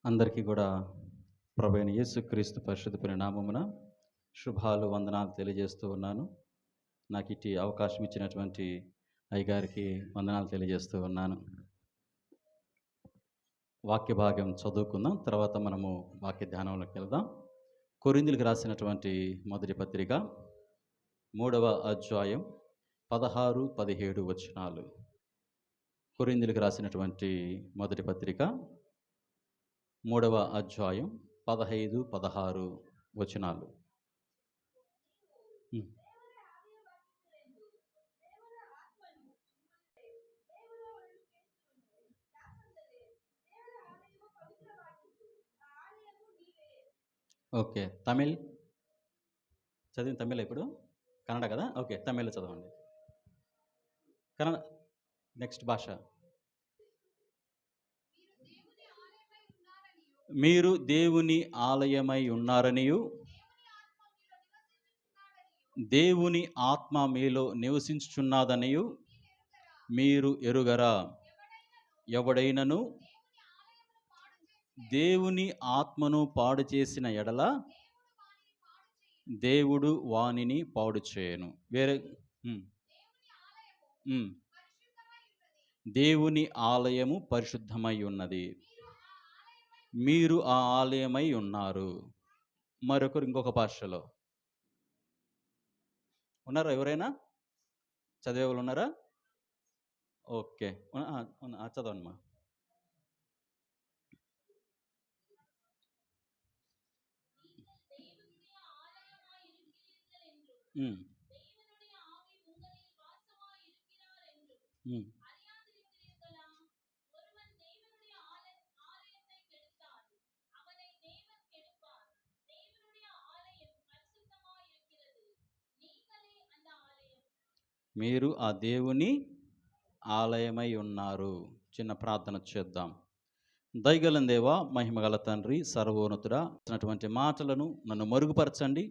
అందరికీ కూడా ప్రభువైన యేసుక్రీస్తు పరిశుద్ధ నామమున శుభాలు, వందనాలు తెలియజేస్తూ ఉన్నాను. నాకు ఇట్టి అవకాశం ఇచ్చినటువంటి అయ్యగారికి వందనాలు తెలియజేస్తూ ఉన్నాను. వాక్య భాగం చదువుకుందాం. తర్వాత మనము వాక్య ధ్యానంలోకి వెళ్దాం. కొరింథీయులకు రాసినటువంటి మొదటి పత్రిక 3వ అధ్యాయం 16, 17 వచనాలు. కొరింథీయులకు రాసినటువంటి మొదటి పత్రిక 3వ అధ్యాయం 15, 16 వచనాలు. ఓకే, తమిళ్ చదివిన తమిళ ఇప్పుడు కన్నడ కదా? ఓకే, తమిళ్ చదవండి. కన్నడ నెక్స్ట్ భాష. మీరు దేవుని ఆలయమై ఉన్నారనియు దేవుని ఆత్మ మీలో నివసించుచున్నదనియు మీరు ఎరుగరా? ఎవడైనను దేవుని ఆత్మను పాడు చేసిన ఎడల దేవుడు వానిని పాడు చేయను. వేరే దేవుని ఆలయము పరిశుద్ధమై ఉన్నది, మీరు ఆ ఆలయమై ఉన్నారు. మరొకరు ఇంకొక భాషలో ఉన్నారా? ఎవరైనా చదివే వాళ్ళు ఉన్నారా? ఓకే, చదవమ్మా. మీరు ఆ దేవుని ఆలయమై ఉన్నారు. చిన్న ప్రార్థన చేద్దాం. దయగల దేవా, మహిమగల తండ్రి, సర్వోన్నతుడా, ఇచ్చినటువంటి మాటలను నన్ను మరుగుపరచండి.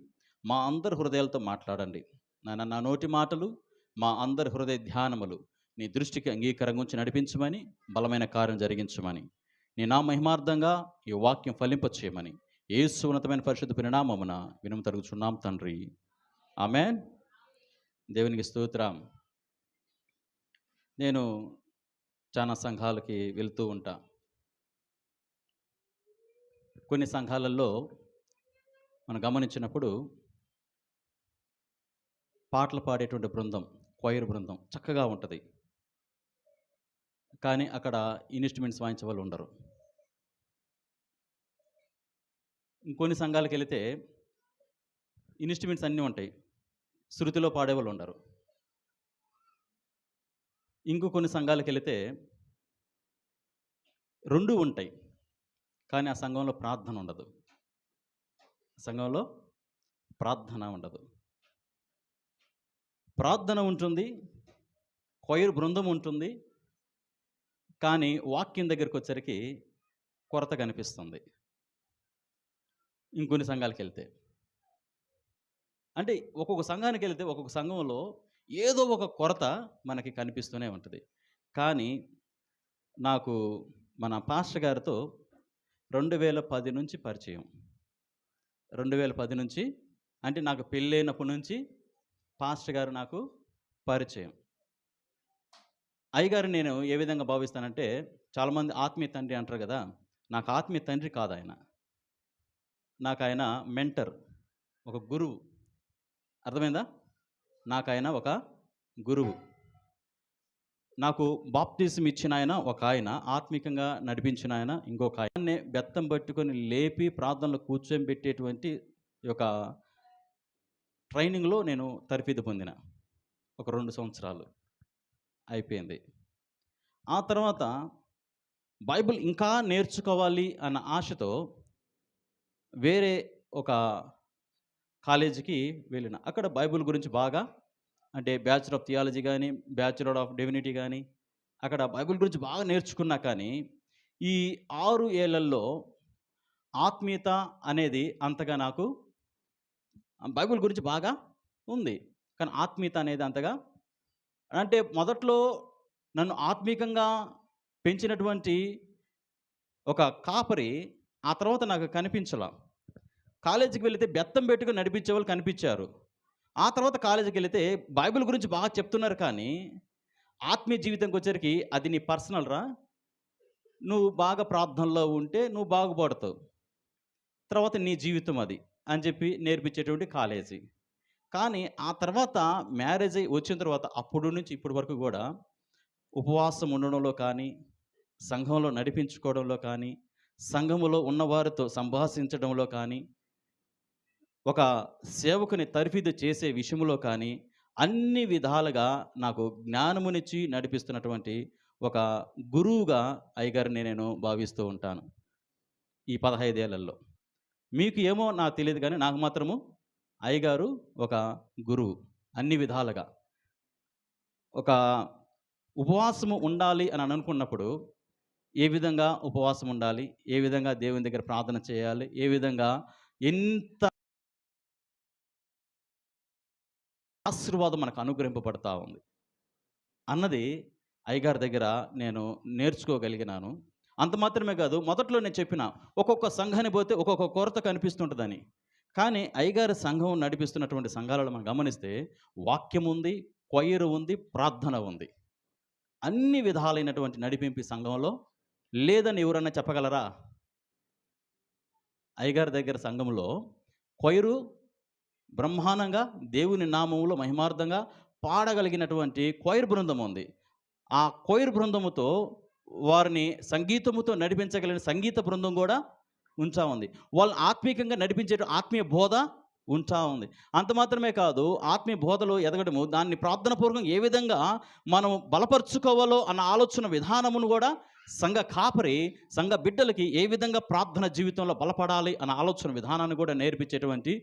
మా అందరి హృదయాలతో మాట్లాడండి నాయన. నా నోటి మాటలు, మా అందరి హృదయ ధ్యానములు నీ దృష్టికి అంగీకారంగా ఉంచి నడిపించమని, బలమైన కార్యం జరిగించమని, నీ నా మహిమార్థంగా ఈ వాక్యం ఫలింపచేయమని యేసు ఉన్నతమైన పరిశుద్ధ పరిణామమున వినుము తరుగుచున్నాం తండ్రి, ఆమేన్. దేవునికి స్తోత్రం. నేను చాలా సంఘాలకి వెళ్తూ ఉంటా. కొన్ని సంఘాలలో మనం గమనించినప్పుడు పాటలు పాడేటువంటి బృందం, క్వైర్ బృందం చక్కగా ఉంటుంది. కానీ అక్కడ ఇన్స్ట్రుమెంట్స్ వాయించే వాళ్ళు ఉండరు. ఇంకొన్ని సంఘాలకు వెళితే ఇన్స్ట్రుమెంట్స్ అన్నీ ఉంటాయి, శృతిలో పాడేవాళ్ళు ఉండరు. ఇంకొన్ని సంఘాలకు వెళితే రెండు ఉంటాయి, కానీ ఆ సంఘంలో ప్రార్థన ఉండదు. సంఘంలో ప్రార్థన ఉండదు. ప్రార్థన ఉంటుంది, క్వైర్ బృందం ఉంటుంది, కానీ వాక్యం దగ్గరికి వచ్చరికి కొరత కనిపిస్తుంది. ఇంకొన్ని సంఘాలకు వెళ్తే అంటే ఒక్కొక్క సంఘానికి వెళ్తే ఒక్కొక్క సంఘంలో ఏదో ఒక కొరత మనకి కనిపిస్తూనే ఉంటుంది. కానీ నాకు మన పాస్టర్ గారితో 2010 నుంచి పరిచయం. 2010 నుంచి అంటే నాకు పెళ్ళైనప్పటి నుంచి పాస్టర్ గారు నాకు పరిచయం. అయ్యగారు నేను ఏ విధంగా భావిస్తానంటే, చాలామంది ఆత్మీయ తండ్రి అంటారు కదా, నాకు ఆత్మీయ తండ్రి కాదు ఆయన. నాకు ఆయన మెంటర్, ఒక గురువు. అర్థమైందా? నాకు ఆయన ఒక గురువు. నాకు బాప్టిజం ఇచ్చిన ఆయన ఒక ఆయన, ఆత్మికంగా నడిపించిన ఆయన ఇంకొక ఆయన్నే బెత్తం పట్టుకొని లేపి ప్రార్థనలో కూర్చోబెట్టేటువంటి ఒక ట్రైనింగ్లో నేను తర్ఫీదు పొందిన. ఒక 2 సంవత్సరాలు అయిపోయింది. ఆ తర్వాత బైబిల్ ఇంకా నేర్చుకోవాలి అన్న ఆశతో వేరే ఒక కాలేజీకి వెళ్ళిన. అక్కడ బైబిల్ గురించి బాగా, అంటే బ్యాచులర్ ఆఫ్ థియాలజీ కానీ, బ్యాచులర్ ఆఫ్ డివినిటీ కానీ, అక్కడ బైబిల్ గురించి బాగా నేర్చుకున్నా. కానీ ఈ 6 ఏళ్లలో ఆత్మీయత అనేది అంతగా నాకు, బైబిల్ గురించి బాగా ఉంది కానీ ఆత్మీయత అనేది అంతగా, అంటే మొదట్లో నన్ను ఆత్మీకంగా పెంచినటువంటి ఒక కాపరి ఆ తర్వాత నాకు కనిపించలా. కాలేజీకి వెళితే బెత్తం పెట్టుకొని నడిపించేవాళ్ళు కనిపించారు. ఆ తర్వాత కాలేజీకెళితే బైబిల్ గురించి బాగా చెప్తున్నారు కానీ, ఆత్మీయ జీవితంకొచ్చేసరికి అది నీ పర్సనల్ రా. నువ్వు బాగా ప్రార్థనలో ఉంటే నువ్వు బాగుపడతావు. తర్వాత నీ జీవితం అది అని చెప్పి నేర్పించేటువంటి కాలేజీ. కానీ ఆ తర్వాత మ్యారేజ్ అయ్యి వచ్చిన తర్వాత అప్పుడు నుంచి ఇప్పటి వరకు గూడా ఉపవాసం ఉండడంలో కానీ, సంఘంలో నడిపించుకోవడంలో కానీ, సంఘములో ఉన్నవారితో సంభాషించడంలో కానీ, ఒక సేవకుని తర్ఫీదు చేసే విషయంలో కానీ, అన్ని విధాలుగా నాకు జ్ఞానమునిచ్చి నడిపిస్తున్నటువంటి ఒక గురువుగా అయ్యగారిని నేను భావిస్తూ ఉంటాను. ఈ 15 ఏళ్లలో. మీకు ఏమో నాకు తెలీదు గానీ, నాకు మాత్రము అయ్యగారు ఒక గురువు. అన్ని విధాలుగా. ఒక ఉపవాసము ఉండాలి అని అనుకున్నప్పుడు, ఏ విధంగా ఉపవాసం ఉండాలి? ఏ విధంగా దేవుని దగ్గర ప్రార్థన చేయాలి? ఏ విధంగా ఎంత ఆశీర్వాదం మనకు అనుగ్రహింపబడతా ఉంది అన్నది అయ్యగారి దగ్గర నేను నేర్చుకోగలిగినాను. అంత మాత్రమే కాదు, మొదట్లో నేను చెప్పిన ఒక్కొక్క సంఘానికి పోతే ఒక్కొక్క కొరత కనిపిస్తుంటదని. కానీ అయ్యగారి సంఘం నడిపిస్తున్నటువంటి సంఘాలలో మనం గమనిస్తే వాక్యం ఉంది, కొయిరు ఉంది, ప్రార్థన ఉంది. అన్ని విధాలైనటువంటి నడిపింపు ఈ సంఘంలో లేదని ఎవరన్నా చెప్పగలరా? అయ్యగారి దగ్గర సంఘంలో కొయిరు బ్రహ్మాండంగా దేవుని నామములో మహిమార్థంగా పాడగలిగినటువంటి కొయిర్ బృందం ఉంది. ఆ కొయిర్ బృందముతో వారిని సంగీతముతో నడిపించగలిగిన సంగీత బృందం కూడా ఉంచా ఉంది. వాళ్ళని ఆత్మీయంగా నడిపించే ఆత్మీయ బోధ ఉంచా ఉంది. అంత మాత్రమే కాదు, ఆత్మీయ బోధలో ఎదగడము, దాన్ని ప్రార్థనాపూర్వకంగా ఏ విధంగా మనం బలపరుచుకోవాలో అన్న ఆలోచన విధానమును కూడా సంఘ కాపరి, సంఘ బిడ్డలకి ఏ విధంగా ప్రార్థన జీవితంలో బలపడాలి అన్న ఆలోచన విధానాన్ని కూడా నేర్పించేటువంటి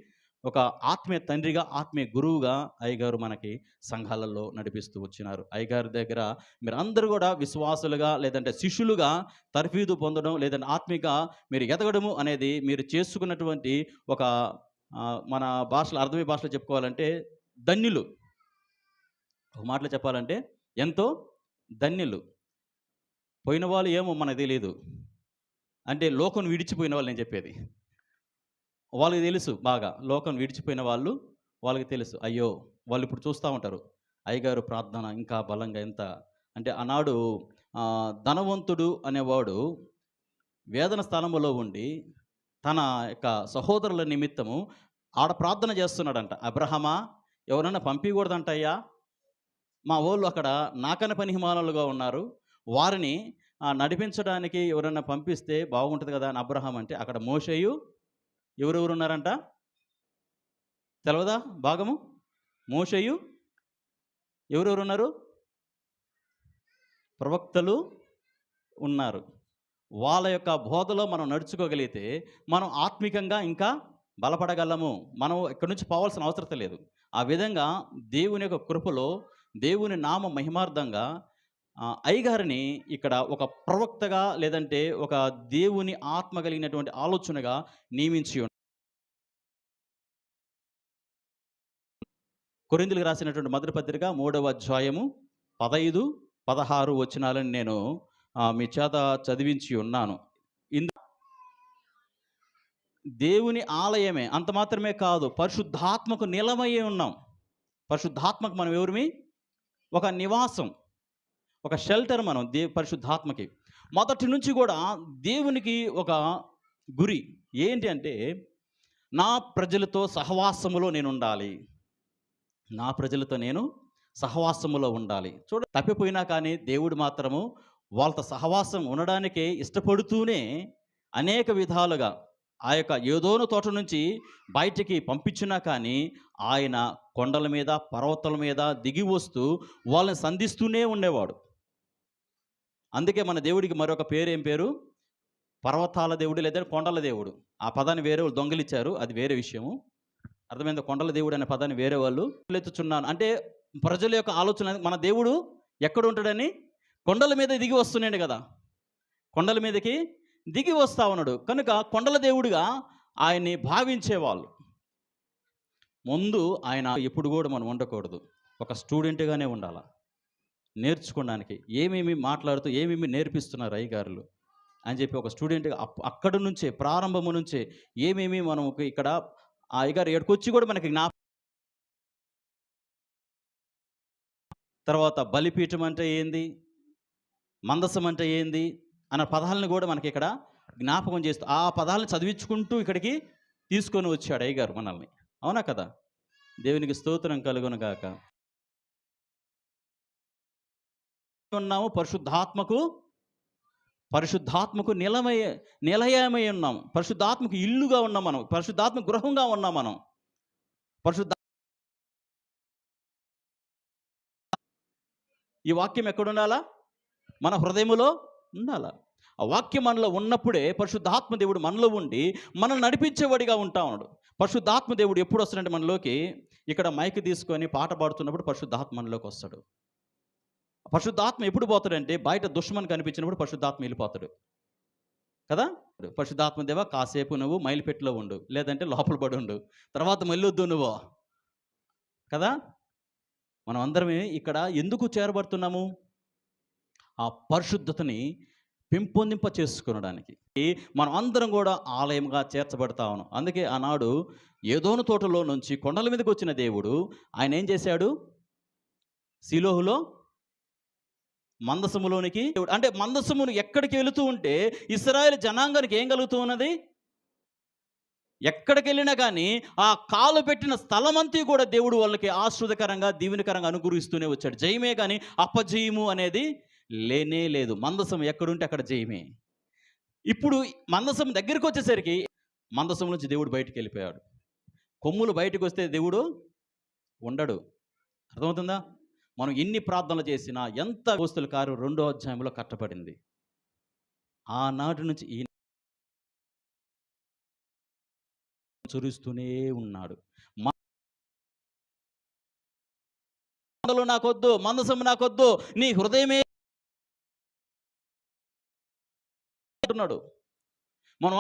ఒక ఆత్మీయ తండ్రిగా, ఆత్మీయ గురువుగా అయ్యగారు మనకి సంఘాలలో నడిపిస్తూ వచ్చినారు. అయ్యగారి దగ్గర మీరందరూ కూడా విశ్వాసులుగా లేదంటే శిష్యులుగా తర్ఫీదు పొందడం, లేదంటే ఆత్మీయంగా మీరు ఎదగడము అనేది మీరు చేసుకున్నటువంటి ఒక మన భాషలో, అర్థమయ్యే భాషలో చెప్పుకోవాలంటే ధన్యులు. ఒక మాటలో చెప్పాలంటే ఎంతో ధన్యులు. పోయిన వాళ్ళు ఏమో మనకు తెలీదు. అంటే లోకం విడిచిపోయిన వాళ్ళు నేను చెప్పేది. వాళ్ళకి తెలుసు బాగా. లోకం విడిచిపోయిన వాళ్ళు వాళ్ళకి తెలుసు. అయ్యో! వాళ్ళు ఇప్పుడు చూస్తూ ఉంటారు. అయ్యగారు ప్రార్థన ఇంకా బలంగా ఎంత అంటే ఆనాడు ధనవంతుడు అనేవాడు వేదన స్థలములో ఉండి తన యొక్క సహోదరుల నిమిత్తము ఆడ ప్రార్థన చేస్తున్నాడంట. అబ్రహమా, ఎవరైనా పంపించకూడదంటయ్యా, మా వోళ్ళు అక్కడ నాకన్న పనికిమాలోలుగా ఉన్నారు, వారిని నడిపించడానికి ఎవరైనా పంపిస్తే బాగుంటుంది కదా అని అబ్రహాం అంటే, అక్కడ మోషేయు ఎవరెవరు ఉన్నారంట తెలవదా భాగము? మోషేయు ఎవరెవరు ఉన్నారు? ప్రవక్తలు ఉన్నారు. వాళ్ళ యొక్క బోధలో మనం నడుచుకోగలిగితే మనం ఆత్మికంగా ఇంకా బలపడగలము. మనం ఇక్కడి నుంచి పోవాల్సిన అవసరం లేదు. ఆ విధంగా దేవుని యొక్క కృపలో, దేవుని నామ మహిమార్థంగా అయ్యగారిని ఇక్కడ ఒక ప్రవక్తగా లేదంటే ఒక దేవుని ఆత్మ కలిగినటువంటి ఆలోచనగా నియమించి కొరింథీయులకు రాసినటువంటి మొదటి పత్రిక 3వ అధ్యాయము 15, 16 వచనాలను నేను మీ చేత చదివించి ఉన్నాను. దేవుని ఆలయమే, అంత మాత్రమే కాదు, పరిశుద్ధాత్మకు నిలమయ్యే ఉన్నాం. పరిశుద్ధాత్మకు మనం ఎవరిమి? ఒక నివాసం, ఒక షెల్టర్ మనం పరిశుద్ధాత్మకి. మొదటి నుంచి కూడా దేవునికి ఒక గురి ఏంటి అంటే, నా ప్రజలతో సహవాసములో నేను ఉండాలి, నా ప్రజలతో నేను సహవాసములో ఉండాలి. తప్పిపోయినా కానీ దేవుడు మాత్రము వాళ్ళతో సహవాసం ఉండడానికే ఇష్టపడుతూనే అనేక విధాలుగా ఆ యొక్క ఏదోను తోట నుంచి బయటికి పంపించినా కానీ ఆయన కొండల మీద, పర్వతాల మీద దిగి వస్తూ వాళ్ళని సంధిస్తూనే ఉండేవాడు. అందుకే మన దేవుడికి మరొక పేరు ఏం పేరు? పర్వతాల దేవుడు లేదా కొండల దేవుడు. ఆ పదాన్ని వేరే వాళ్ళు దొంగిలిచ్చారు, అది వేరే విషయము. అర్థమైంది? కొండల దేవుడు అనే పదాన్ని వేరే వాళ్ళు ఎత్తుచున్నాను అంటే ప్రజల యొక్క ఆలోచన, మన దేవుడు ఎక్కడ ఉంటాడని కొండల మీద దిగి వస్తున్నాడు కదా, కొండల మీదకి దిగి వస్తా ఉన్నాడు కనుక కొండల దేవుడిగా ఆయన్ని భావించేవాళ్ళు. ముందు ఆయన ఎప్పుడు కూడా మనం ఉండకూడదు, ఒక స్టూడెంట్గానే ఉండాలి. నేర్చుకోవడానికి ఏమేమి మాట్లాడుతూ ఏమేమి నేర్పిస్తున్నారు అయ్యగారులు అని చెప్పి ఒక స్టూడెంట్‌గా అక్కడి నుంచే ప్రారంభము నుంచే ఏమేమి మనకు ఇక్కడ ఆ అయ్యగారు ఈడకొచ్చి కూడా మనకి తర్వాత బలిపీఠం అంటే ఏంది? మందసం అంటే ఏంది? అన్న పదాలను కూడా మనకి ఇక్కడ జ్ఞాపకం చేస్తూ ఆ పదాలను చదివించుకుంటూ ఇక్కడికి తీసుకొని వచ్చాడు అయ్యగారు మనల్ని. అవునా కదా? దేవునికి స్తోత్రం కలుగును గాక. ఉన్నాము పరిశుద్ధాత్మకు నిలయమై ఉన్నాం. పరిశుద్ధాత్మకు ఇల్లుగా ఉన్నాం మనం. పరిశుద్ధాత్మ గృహంగా ఉన్నాం మనం. పరిశుద్ధ ఈ వాక్యం ఎక్కడుండాలా? మన హృదయములో ఉండాలా. ఆ వాక్యం మనలో ఉన్నప్పుడే పరిశుద్ధాత్మ దేవుడు మనలో ఉండి మనల్ని నడిపించేవాడిగా ఉంటా ఉన్నాడు. పరిశుద్ధాత్మ దేవుడు ఎప్పుడు వస్తాడంటే మనలోకి, ఇక్కడ మైక్ తీసుకొని పాట పాడుతున్నప్పుడు పరిశుద్ధాత్మ మనలోకి వస్తాడు. పరిశుద్ధాత్మ ఎప్పుడు పోతాడంటే బయట దుష్మన్ కనిపించినప్పుడు పరిశుద్ధాత్మ వెళ్ళిపోతాడు కదా. పరిశుద్ధాత్మ దేవా కాసేపు నువ్వు మైలుపెట్టులో ఉండు, లేదంటే లోపల పడి ఉండు, తర్వాత మళ్ళొద్దు నువ్వు కదా. మనం అందరమే ఇక్కడ ఎందుకు చేరబడుతున్నాము? ఆ పరిశుద్ధతని పెంపొందింప చేసుకునడానికి మనం అందరం కూడా ఆలయంగా చేర్చబడతా ఉన్నాం. అందుకే ఆనాడు ఏదోను తోటలో నుంచి కొండల మీదకి వచ్చిన దేవుడు ఆయన ఏం చేశాడు? సిలోహులో మందసములోనికి, అంటే మందసమును ఎక్కడికి వెళుతూ ఉంటే ఇశ్రాయేలు జనాంగానికి ఏం కలుగుతూ ఉన్నది? ఎక్కడికి వెళ్ళినా కానీ ఆ కాలు పెట్టిన స్థలమంతా కూడా దేవుడు వాళ్ళకి ఆశ్రదకరంగా దీవెనకరంగా అనుగ్రహిస్తూనే వచ్చాడు. జయమే కానీ అపజయము అనేది లేనే లేదు. మందసం ఎక్కడుంటే అక్కడ జయమే. ఇప్పుడు మందసం దగ్గరికి వచ్చేసరికి మందసం నుంచి దేవుడు బయటికి వెళ్ళిపోయాడు. కొమ్ములు బయటకు వస్తే దేవుడు ఉండడు. అర్థమవుతుందా? మనం ఎన్ని ప్రార్థనలు చేసినా, ఎంత అపోస్తలుల కార్యం 2వ అధ్యాయంలో కట్టబడింది. ఆనాటి నుంచి ఈ చురుస్తూనే ఉన్నాడు. మందలు నాకొద్దు, మందసం నాకొద్దు, నీ హృదయమే అంటున్నాడు. మనం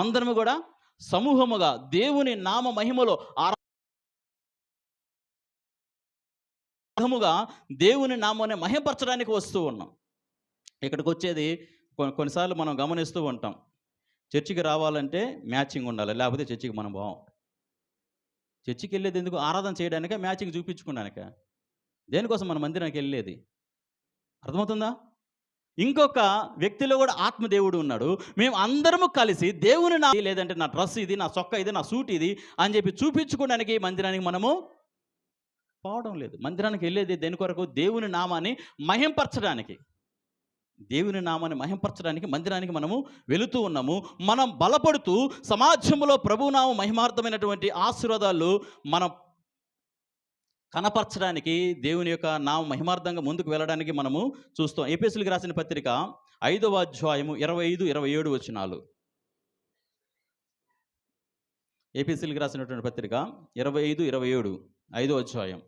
అందరం కూడా సమూహముగా దేవుని నామ మహిమలో దేవుని నామాన్ని మహిమపరచడానికి వస్తూ ఉన్నాం. ఇక్కడికి వచ్చేది కొన్నిసార్లు మనం గమనిస్తూ ఉంటాం. చర్చికి రావాలంటే మ్యాచింగ్ ఉండాలి, లేకపోతే చర్చికి మనం పోం. చర్చికి వెళ్ళేది ఎందుకు? ఆరాధన చేయడానికే, మ్యాచింగ్ చూపించుకోవడానికే. దేనికోసం మన మందిరానికి వెళ్ళేది? అర్థమవుతుందా? ఇంకొక వ్యక్తిలో కూడా ఆత్మదేవుడు ఉన్నాడు. మేము అందరము కలిసి దేవుని లేదంటే నా డ్రెస్ ఇది, నా సొక్క ఇది, నా సూట్ ఇది అని చెప్పి చూపించుకోవడానికి మందిరానికి మనము పోవడం లేదు. మందిరానికి వెళ్ళేది దేని కొరకు? దేవుని నామాన్ని మహింపరచడానికి. దేవుని నామాన్ని మహింపరచడానికి మందిరానికి మనము వెళుతూ ఉన్నాము. మనం బలపడుతూ సమాజంలో ప్రభునామ మహిమార్థమైనటువంటి ఆశీర్వాదాలు మనం కనపరచడానికి, దేవుని యొక్క నామ మహిమార్థంగా ముందుకు వెళ్ళడానికి మనము చూస్తాం. ఎఫెసీయులకు రాసిన పత్రిక 5వ అధ్యాయము 25-27 వచనాలు. ఎఫెసీయులకు రాసినటువంటి పత్రిక 25-27 5వ అధ్యాయం.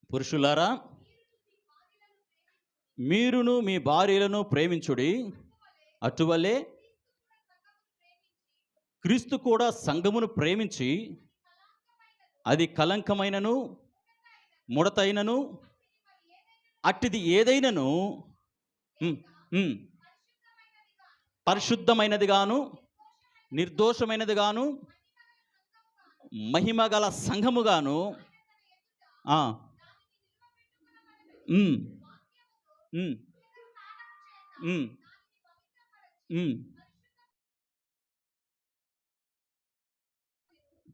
పురుషులారా, మీరును మీ భార్యలను ప్రేమించుడి, అటువలే క్రీస్తు కూడా సంఘమును ప్రేమించి అది కలంకమైనను ముడతైనను అట్టిది ఏదైనను పరిశుద్ధమైనది గాను నిర్దోషమైనది గాను మహిమ గల సంఘముగాను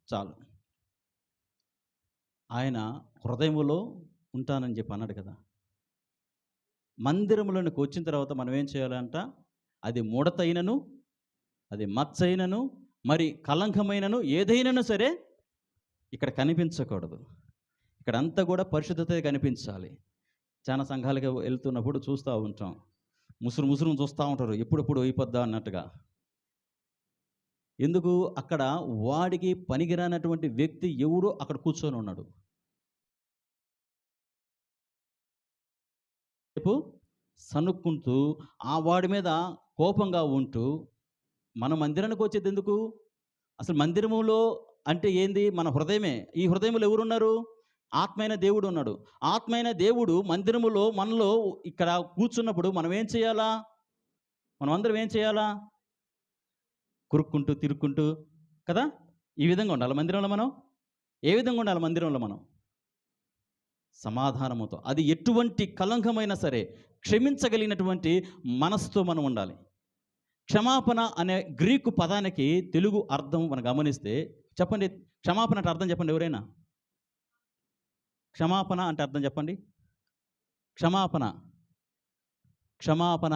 చాలు. ఆయన హృదయములో ఉంటానని చెప్పి అన్నాడు కదా. మందిరంలోనికి వచ్చిన తర్వాత మనం ఏం చేయాలంట? అది ముడతైనను, అది మచ్చైనను, మరి కలంకమైనను ఏదైనాను సరే ఇక్కడ కనిపించకూడదు. ఇక్కడంతా కూడా పరిశుద్ధత కనిపించాలి. చాలా సంఘాలుగా వెళ్తున్నప్పుడు చూస్తూ ఉంటాం, ముసురు చూస్తూ ఉంటారు, ఎప్పుడెప్పుడు అయిపోద్దా అన్నట్టుగా. ఎందుకు? అక్కడ వాడికి పనికిరానటువంటి వ్యక్తి ఎవడో అక్కడ కూర్చొని ఉన్నాడు. సనుక్కుంటూ ఆ వాడి మీద కోపంగా ఉంటూ మన మందిరానికి వచ్చేది ఎందుకు? అసలు మందిరములో అంటే ఏంది? మన హృదయమే. ఈ హృదయంలో ఎవరున్నారు? ఆత్మైన దేవుడు ఉన్నాడు. ఆత్మైన దేవుడు మందిరములో మనలో ఇక్కడ కూర్చున్నప్పుడు మనం ఏం చేయాలా? మనం అందరం ఏం చేయాలా? కురుక్కుంటూ, తిరుక్కుంటూ కదా! ఈ విధంగా ఉండాలా మందిరంలో మనం? ఏ విధంగా ఉండాలి మందిరంలో మనం? సమాధానముతో. అది ఎటువంటి కళంకమైనా సరే క్షమించగలిగినటువంటి మనసుతో మనం ఉండాలి. క్షమాపణ అనే గ్రీకు పదానికి తెలుగు అర్థం మనం గమనిస్తే చెప్పండి. క్షమాపణ అంటే అర్థం చెప్పండి ఎవరైనా? క్షమాపణ అంటే అర్థం చెప్పండి. క్షమాపణ, క్షమాపణ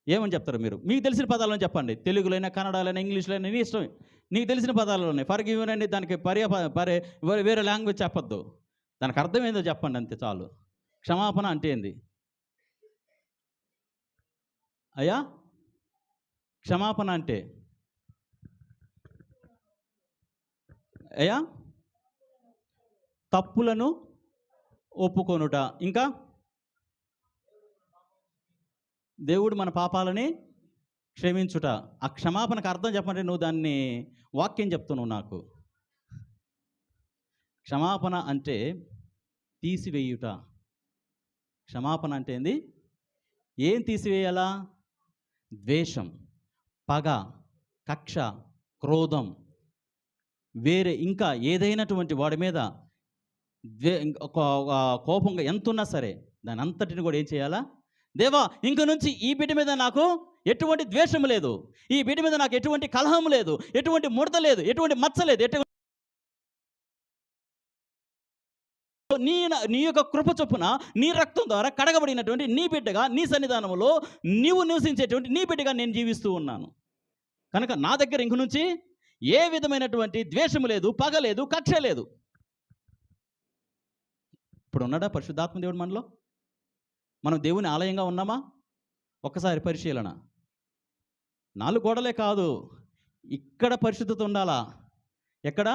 ఏమని చెప్తారు మీరు? మీకు తెలిసిన పదాలను చెప్పండి. తెలుగులోనైనా, కన్నడలోనైనా, ఇంగ్లీష్‌లోనైనా నీ ఇష్టం. నీకు తెలిసిన పదాలలోనే. ఫర్‌గివ్ అని దానికి వేరే లాంగ్వేజ్ చెప్పొద్దు. దానికి అర్థం ఏందో చెప్పండి అంతే చాలు. క్షమాపణ అంటే ఏంది? అయ్యా క్షమాపణ అంటే అయ్యా తప్పులను ఒప్పుకొనుట. ఇంకా దేవుడు మన పాపాలని క్షమించుట. ఆ క్షమాపణకు అర్థం చెప్పండి. నువ్వు దాన్ని వాక్యం చెప్తున్నావు నాకు. క్షమాపణ అంటే తీసివేయుట. క్షమాపణ అంటే ఏంది? ఏం తీసివేయాలా? ద్వేషం, పగ, కక్ష, క్రోధం, వేరే ఇంకా ఏదైనటువంటి వాడి మీద కోపంగా ఎంతున్నా సరే దాని అంతటిని కూడా ఏం చేయాలా? దేవా ఇంక నుంచి ఈ బిడ్డ మీద నాకు ఎటువంటి ద్వేషం లేదు, ఈ బిడ్డ మీద నాకు ఎటువంటి కలహం లేదు, ఎటువంటి ముడత లేదు, ఎటువంటి మచ్చ లేదు, నీ యొక్క కృప చొప్పున నీ రక్తం ద్వారా కడగబడినటువంటి నీ బిడ్డగా నీ సన్నిధానంలో నీవు నివసించేటువంటి నీ బిడ్డగా నేను జీవిస్తూ ఉన్నాను కనుక నా దగ్గర ఇంక నుంచి ఏ విధమైనటువంటి ద్వేషము లేదు, పగ లేదు, కక్ష లేదు. ఇప్పుడు ఉన్నాడా పరిశుద్ధాత్మ దేవుడు మనలో? మనం దేవుని ఆలయంగా ఉన్నామా? ఒక్కసారి పరిశీలన. 4 గోడలే కాదు, ఇక్కడ పరిశుద్ధత ఉండాలా. ఎక్కడ?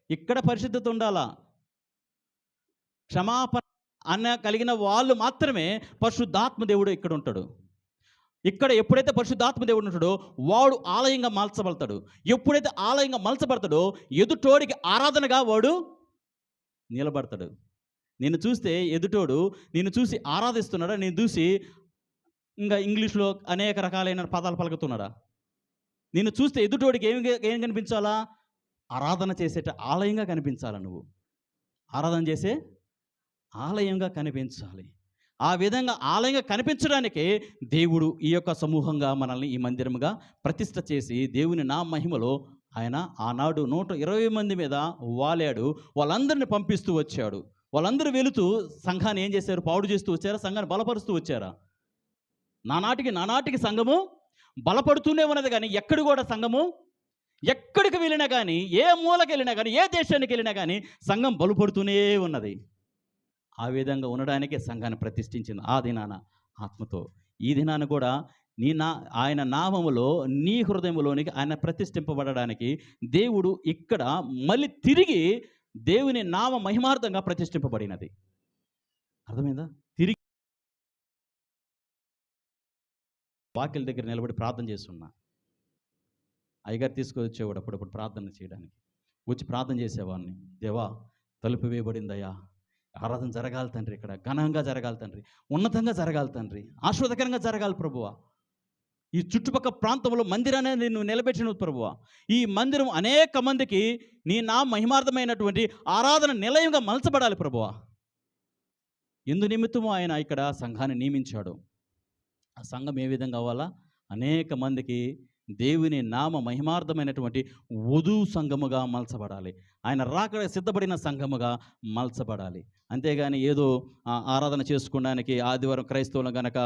ఇక్కడ పరిశుద్ధత ఉండాలా. క్షమాపణ అన్న కలిగిన వాళ్ళు మాత్రమే పరిశుద్ధాత్మ దేవుడు ఇక్కడ ఉంటాడు. ఇక్కడ ఎప్పుడైతే పరిశుద్ధాత్మ దేవుడు ఉంటాడో వాడు ఆలయంగా మలచబడతాడు. ఎప్పుడైతే ఆలయంగా మలచబడతాడో ఎదుటోడికి ఆరాధనగా వాడు నిలబడతాడు. నిన్ను చూస్తే ఎదుటోడు నిన్ను చూసి ఆరాధిస్తున్నాడా? నేను చూసి ఇంకా ఇంగ్లీష్లో అనేక రకాలైన పదాలు పలుకుతున్నాడా? నిన్ను చూస్తే ఎదుటోడికి ఏం కనిపించాలా? ఆరాధన చేసేట ఆలయంగా కనిపించాలా? నువ్వు ఆరాధన చేసే ఆలయంగా కనిపించాలి. ఆ విధంగా ఆలయంగా కనిపించడానికి దేవుడు ఈ యొక్క సమూహంగా మనల్ని ఈ మందిరముగా ప్రతిష్ఠ చేసి దేవుని నా మహిమలో ఆయన ఆనాడు 120 మంది మీద వాలాడు. వాళ్ళందరిని పంపిస్తూ వచ్చాడు. వాళ్ళందరూ వెళుతూ సంఘాన్ని ఏం చేశారు? పాడు చేస్తూ వచ్చారా? సంఘాన్ని బలపరుస్తూ వచ్చారా? నానాటికి సంఘము బలపడుతూనే ఉన్నది. కానీ ఎక్కడ కూడా సంఘము ఎక్కడికి వెళ్ళినా కానీ, ఏ మూలకి వెళ్ళినా కానీ, ఏ దేశానికి వెళ్ళినా కానీ సంఘం బలపడుతూనే ఉన్నది. ఆ విధంగా ఉండడానికే సంఘాన్ని ప్రతిష్ఠించింది ఆ దినాన ఆత్మతో. ఈ దినాన కూడా ఆయన నామములో నీ హృదయంలోనికి ఆయన ప్రతిష్ఠింపబడడానికి దేవుడు ఇక్కడ మళ్ళీ తిరిగి దేవుని నామ మహిమార్థంగా ప్రతిష్ఠింపబడినది. అర్థమైందా? తిరిగి వాకిల దగ్గర నిలబడి ప్రార్థన చేస్తున్నా. అయ్యగారు తీసుకొచ్చేవాడు అప్పుడప్పుడు ప్రార్థన చేయడానికి. వచ్చి ప్రార్థన చేసేవాడిని. దేవా తలుపు వేయబడిందయ్యా, ఆరాధన జరగాలి తండ్రి, ఇక్కడ ఘనంగా జరగాలి తండ్రి, ఉన్నతంగా జరగాలి తండ్రి, ఆశ్వాదకరంగా జరగాలి ప్రభువా. ఈ చుట్టుపక్కల ప్రాంతంలో మందిరాన్ని నువ్వు నిలబెట్టిన ప్రభువా. ఈ మందిరం అనేక మందికి నీ నా మహిమార్థమైనటువంటి ఆరాధన నిలయంగా మలచబడాలి ప్రభువా. ఎందు నిమిత్తము ఆయన ఇక్కడ సంఘాన్ని నియమించాడు. ఆ సంఘం ఏ విధంగా అవ్వాలా? అనేక మందికి దేవుని నామ మహిమార్థమైనటువంటి వధువు సంఘముగా మలచబడాలి. ఆయన రాకడ సిద్ధపడిన సంఘముగా మలచబడాలి. అంతేగాని ఏదో ఆరాధన చేసుకోవడానికి ఆదివారం క్రైస్తవులు కనుక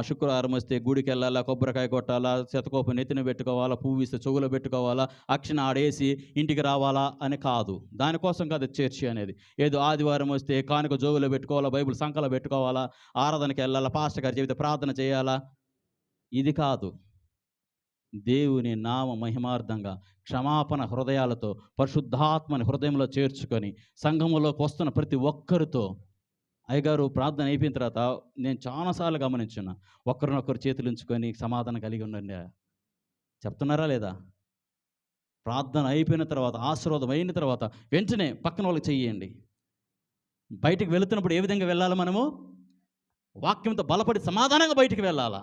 శుక్రవారం వస్తే గుడికి వెళ్ళాలా, కొబ్బరికాయ కొట్టాలా, శతకోపం నెత్తిన పెట్టుకోవాలా, పువ్వు ఇస్తే చెవులో పెట్టుకోవాలా, అక్షణ ఆడేసి ఇంటికి రావాలా అని కాదు. దానికోసం కాదు చర్చి అనేది. ఏదో ఆదివారం వస్తే కానుక జోగులో పెట్టుకోవాలా, బైబిల్ సంకలో పెట్టుకోవాలా, ఆరాధనకి వెళ్ళాలా, పాస్టర్ గారు చెబితే ప్రార్థన చేయాలా, ఇది కాదు. దేవుని నామ మహిమార్థంగా క్షమాపణ హృదయాలతో పరిశుద్ధాత్మని హృదయంలో చేర్చుకొని సంఘములోకి వస్తున్న ప్రతి ఒక్కరితో అయ్యగారు ప్రార్థన అయిపోయిన తర్వాత నేను చాలాసార్లు గమనించున్నా, ఒకరినొకరు చేతులు ఉంచుకొని సమాధానం కలిగి ఉండండి చెప్తున్నారా లేదా? ప్రార్థన అయిపోయిన తర్వాత, ఆశీర్వాదం అయిన తర్వాత వెంటనే పక్కన వాళ్ళకి చెయ్యండి. బయటికి వెళుతున్నప్పుడు ఏ విధంగా వెళ్ళాలి మనము? వాక్యంతో బలపడి సమాధానంగా బయటికి వెళ్ళాలా,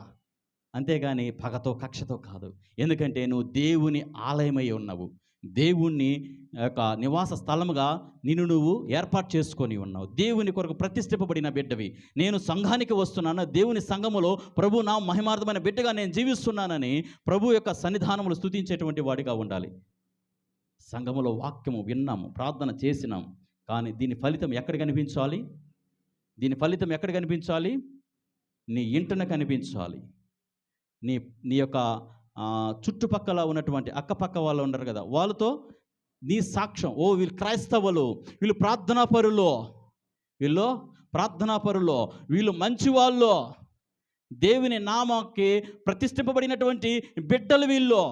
అంతేగాని పగతో కక్షతో కాదు. ఎందుకంటే నువ్వు దేవుని ఆలయమై ఉన్నావు. దేవుణ్ణి యొక్క నివాస స్థలముగా నిన్ను నువ్వు ఏర్పాటు చేసుకొని ఉన్నావు. దేవుని కొరకు ప్రతిష్ఠింపబడిన బిడ్డవి. నేను సంఘానికి వస్తున్నాను, దేవుని సంఘములో ప్రభు నా మహిమార్థమైన బిడ్డగా నేను జీవిస్తున్నానని ప్రభు యొక్క సన్నిధానములు స్తుతించేటువంటి వాడిగా ఉండాలి. సంఘములో వాక్యము విన్నాము, ప్రార్థన చేసినాం, కానీ దీని ఫలితం ఎక్కడ కనిపించాలి? దీని ఫలితం ఎక్కడ కనిపించాలి? నీ ఇంటన కనిపించాలి. నీ నీ యొక్క చుట్టుపక్కల ఉన్నటువంటి అక్కపక్క వాళ్ళు ఉండరు కదా, వాళ్ళతో నీ సాక్ష్యం, ఓ వీళ్ళు క్రైస్తవులు, వీళ్ళు ప్రార్థనాపరులు, వీళ్ళు మంచి వాళ్ళు, దేవుని నామకి ప్రతిష్ఠింపబడినటువంటి బిడ్డలు వీళ్ళు,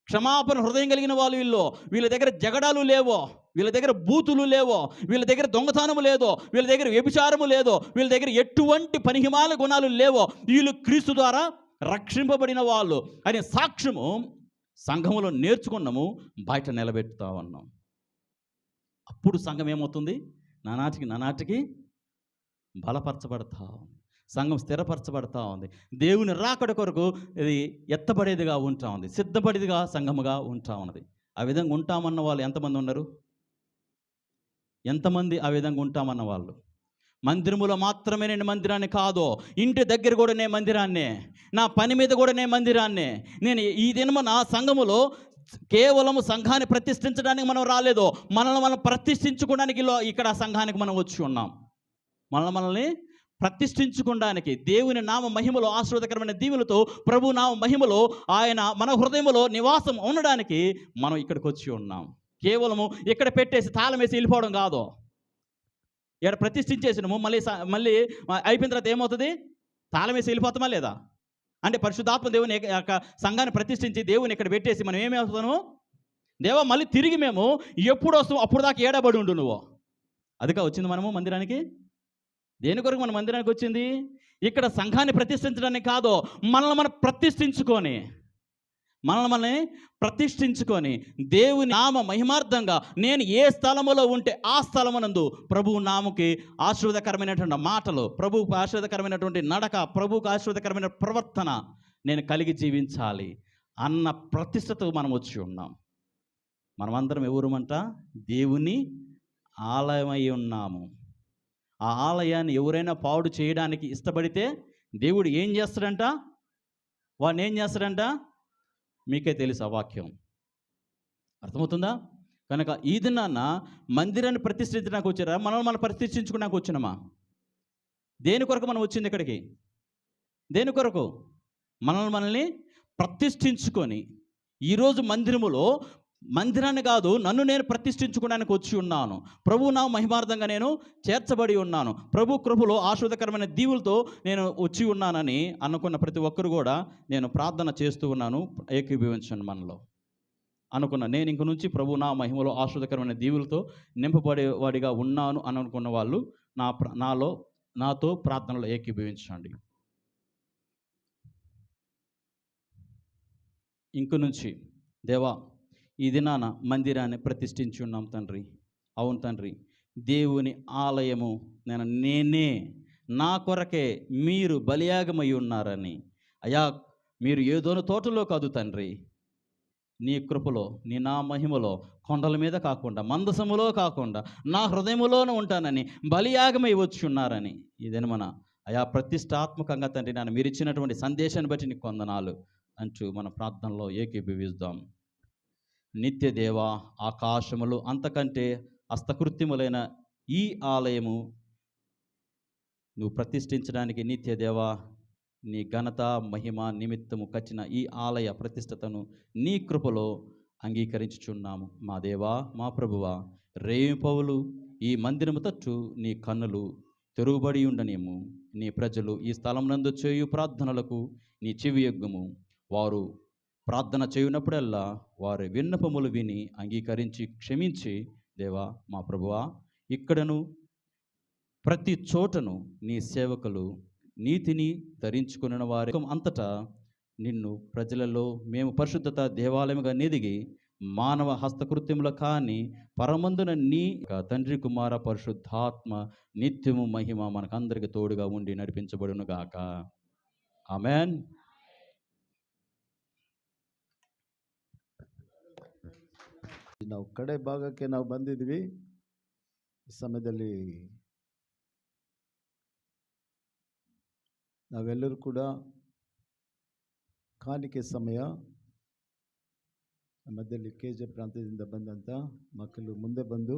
క్షమాపణ హృదయం కలిగిన వాళ్ళు వీళ్ళ దగ్గర జగడాలు లేవో, వీళ్ళ దగ్గర బూతులు లేవో, వీళ్ళ దగ్గర దొంగతనము లేదో, వీళ్ళ దగ్గర వ్యభిచారము లేదో, వీళ్ళ దగ్గర ఎటువంటి పనిహిమాల గుణాలు లేవో, వీళ్ళు క్రీస్తు ద్వారా రక్షింపబడిన వాళ్ళు అనే సాక్ష్యము సంఘములో నేర్చుకున్నాము, బయట నిలబెట్టుతా ఉన్నాం. అప్పుడు సంఘం ఏమవుతుంది? నానాటికి బలపరచబడతా ఉంది, సంఘం స్థిరపరచబడతా ఉంది, దేవుని రాకడ కొరకు ఇది ఎత్తబడేదిగా ఉంటా ఉంది, సిద్ధపడేదిగా సంఘముగా ఉంటా ఉన్నది. ఆ విధంగా ఉంటామన్న వాళ్ళు ఎంతమంది ఉన్నారు? ఎంతమంది ఆ విధంగా ఉంటామన్న వాళ్ళు? మందిరములో మాత్రమే నేను మందిరాన్ని కాదో, ఇంటి దగ్గర కూడా నేను మందిరాన్నే, నా పని మీద కూడా నేను మందిరాన్నే. నేను ఈ దినము నా సంఘములో కేవలము సంఘాన్ని ప్రతిష్ఠించడానికి మనం రాలేదో, మనల్ని మనం ప్రతిష్ఠించుకోవడానికి ఇక్కడ సంఘానికి మనం వచ్చి ఉన్నాం. మనల్ని ప్రతిష్ఠించుకోవడానికి, దేవుని నామ మహిమలో ఆశీర్వాదకరమైన దీవులతో ప్రభు నామ మహిమలో ఆయన మన హృదయంలో నివాసం ఉండడానికి మనం ఇక్కడికి వచ్చి ఉన్నాం. కేవలము ఇక్కడ పెట్టేసి తాళం వేసి వెళ్ళిపోవడం కాదు. ఇక్కడ ప్రతిష్ఠించేసినాము, మళ్ళీ అయిపోయిన తర్వాత ఏమవుతుంది? తాళం వేసి వెళ్ళిపోతామా లేదా? అంటే పరిశుద్ధాత్మ దేవుని సంఘాన్ని ప్రతిష్ఠించి దేవుని ఇక్కడ పెట్టేసి మనం ఏమి అవుతాము? దేవా మళ్ళీ తిరిగి మేము ఎప్పుడు వస్తాము, అప్పుడు దాకా ఏడబడి ఉండు నువ్వు. అదిగా వచ్చింది మనము మందిరానికి. దేని కొరకు మన మందిరానికి వచ్చింది? ఇక్కడ సంఘాన్ని ప్రతిష్ఠించడానికి కాదు, మనల్ని ప్రతిష్ఠించుకొని దేవుని నామ మహిమార్థంగా నేను ఏ స్థలములో ఉంటే ఆ స్థలమునందు ప్రభువు నామకి ఆశీర్వాదకరమైనటువంటి మాటలు, ప్రభువుకు ఆశీర్వాదకరమైనటువంటి నడక, ప్రభువుకు ఆశీర్వాదకరమైన ప్రవర్తన నేను కలిగి జీవించాలి అన్న ప్రతిష్టతో మనం వచ్చి ఉన్నాం. మనమందరం ఎవరుమంట? దేవుని ఆలయమై ఉన్నాము. ఆ ఆలయాన్ని ఎవరైనా పాడు చేయడానికి ఇష్టపడితే దేవుడు ఏం చేస్తాడంట? వాడిని ఏం చేస్తాడంట? మీకే తెలుసు ఆ వాక్యం. అర్థమవుతుందా? కనుక ఈ దినాన్న మందిరాన్ని ప్రతిష్ఠించడానికి వచ్చారా, మనల్ని మనం ప్రతిష్ఠించుకోవడానికి వచ్చినామా? దేని కొరకు మనం వచ్చింది ఇక్కడికి? దేని కొరకు? మనల్ని ప్రతిష్ఠించుకొని ఈరోజు మందిరాన్ని కాదు, నన్ను నేను ప్రతిష్ఠించుకోవడానికి వచ్చి ఉన్నాను. ప్రభు నా మహిమార్థంగా నేను చేర్చబడి ఉన్నాను, ప్రభు కృపలో ఆశీర్వాదకరమైన దీవులతో నేను వచ్చి ఉన్నానని అనుకున్న ప్రతి ఒక్కరు కూడా నేను ప్రార్థన చేస్తూ ఉన్నాను. ఏకీభవించండి మనలో. నేను ఇంక నుంచి ప్రభు నా మహిమలో ఆశీర్వాదకరమైన దీవులతో నింపబడేవాడిగా ఉన్నాను అని అనుకున్న వాళ్ళు నాతో ప్రార్థనలో ఏకీభవించండి. ఇంక నుంచి దేవా ఈ దినాన మందిరాన్ని ప్రతిష్ఠించి ఉన్నాం తండ్రి. అవును తండ్రి, దేవుని ఆలయము నేనే, నా కొరకే మీరు బలియాగమై ఉన్నారని. అయ్యా మీరు ఏదోను తోటలో కాదు తండ్రి, నీ కృపలో, నా మహిమలో, కొండల మీద కాకుండా, మందసములో కాకుండా నా హృదయములోనే ఉంటానని బలియాగమై వచ్చి ఉన్నారని ఈ దినమన అయా ప్రతిష్టాత్మకంగా తండ్రి నన్ను మీరు ఇచ్చినటువంటి సందేశాన్ని బట్టి నీకు వందనాలు అంటూ మన ప్రార్థనలో ఏకీభవిస్తాం. నిత్య దేవ, ఆకాశములు అంతకంటే హస్తకృత్యములైన ఈ ఆలయము నువ్వు ప్రతిష్ఠించడానికి నిత్య దేవ నీ ఘనత మహిమ నిమిత్తము కచ్చిన ఈ ఆలయ ప్రతిష్టతను నీ కృపలో అంగీకరించుచున్నాము. మా దేవా, మా ప్రభువా, రేయింపవులు ఈ మందిరము తట్టు నీ కన్నులు తెరుగుబడి ఉండనేము. నీ ప్రజలు ఈ స్థలం నందు చేయు ప్రార్థనలకు నీ చెవియొగ్గుము. వారు ప్రార్థన చేయునప్పుడల్లా వారి విన్నపములు విని అంగీకరించి క్షమించి దేవా మా ప్రభువా, ఇక్కడను ప్రతి చోటను నీ సేవకులు నీతిని ధరించుకున్న వారి అంతటా నిన్ను ప్రజలలో మేము పరిశుద్ధత దేవాలయముగా నెదిగి మానవ హస్తకృత్యముల కానీ పరమందున నీ తండ్రి కుమార పరిశుద్ధాత్మ నిత్యము మహిమ మనకందరికి తోడుగా ఉండి నడిపించబడును గాక. ఆమెన్. ನಾವು ಕಡೆ ಭಾಗಕ್ಕೆ ನಾವು ಬಂದಿದ್ವಿ. ಈ ಸಮಯದಲ್ಲಿ ನಾವೆಲ್ಲರೂ ಕೂಡ ಕಾಣಿಕೆ ಸಮಯ. ಮಧ್ಯದಲ್ಲಿ KJ ಪ್ರಾಂತ್ಯದಿಂದ ಬಂದಂಥ ಮಕ್ಕಳು ಮುಂದೆ ಬಂದು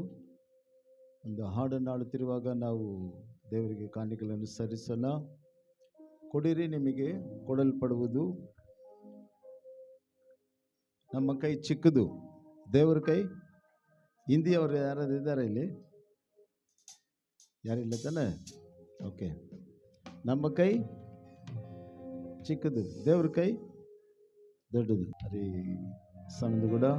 ಒಂದು ಹಾಡನ್ನು ಹಾಡುತ್ತಿರುವಾಗ ನಾವು ದೇವರಿಗೆ ಕಾಣಿಕೆಗಳನ್ನು ಸಲ್ಲಿಸೋಣ. ಕೊಡಿರಿ ನಿಮಗೆ ಕೊಡಲ್ಪಡುವುದು, ನಮ್ಮ ಕೈ ಚಿಕ್ಕದು, ದೇವರ ಕೈ. ಹಿಂದಿಯವರು ಯಾರಾದ್ರು ಇದ್ದಾರೆ ಇಲ್ಲಿ? ಯಾರಿಲ್ಲ ತಾನೆ? ಓಕೆ. ನಮ್ಮ ಕೈ ಚಿಕ್ಕದು, ದೇವ್ರ ಕೈ ದೊಡ್ಡದು. అది సమయంలో కూడా